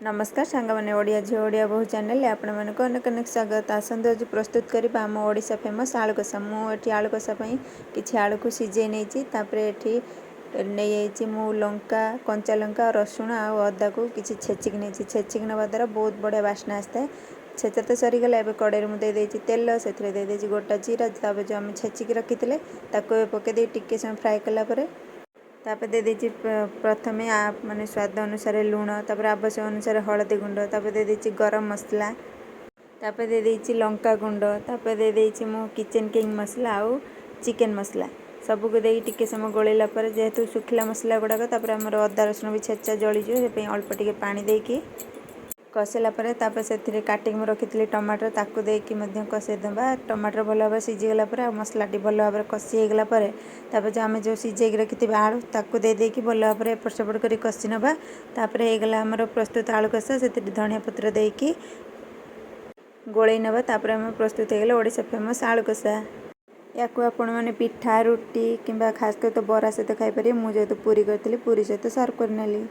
नमस्कार सांग मैंने ओडिया झी ओडिया बहु चैनल आपण मानक अनेक अनेक स्वागत। आसंतु आज प्रस्तुत करबा आम ओडिशा फेमस आलू कषा। मुझे आलू कषा किसी आलू को सीझे नहीं नहीं मु लंका कंचा लंका रसुण आ अदा को किसी छेचिक नहीं छेचिक नवा द्वारा बहुत बढ़िया बास्ना आसता है। छेचा तो सरीगला ए कड़े मुझे तेल से गोटा जीरा जो आम छेचिक रखी थे पकईदे टिके समय फ्राए कलापर तापर दे देछि प्रथमे माने स्वाद अनुसार लूण तापर आवश्यक अनुसार हळदी गुंड तापर दे देछि गरम मसला तापर दे देछि लंका गुंड तापर दे देछि मु किचन किंग मसला आउ चिकन मसला सबू को देई टिके समय गोलेला पर जेहेतु सुखिला मसला गुड़ाक तापर हमर अदा रसुण भी छेचा जली जो अल्प टिके पानी देकी कसेला पर तापर से काटिक रखी टमाटर ताकू देकी कषेदबा। टमाटर भल भाव सीझीगला मसला भल भाव कषि होगला तापर जो आम जो सीझे रखी आलू ताकू देकी भल भाव एपट सेपट कर कषि नवा। तापर होगला आमर प्रस्तुत आलू कषा से धनिया पत्र देकी गोलई नवा। तापर आम प्रस्तुत होगला ओडिशा फेमस आलू कषा। या आपण मैंने पिठा रुटी किंबा खास कर तो बरा सहित खाईपर मुझे पूरी करी पूरी सहित सर्व कर नेली।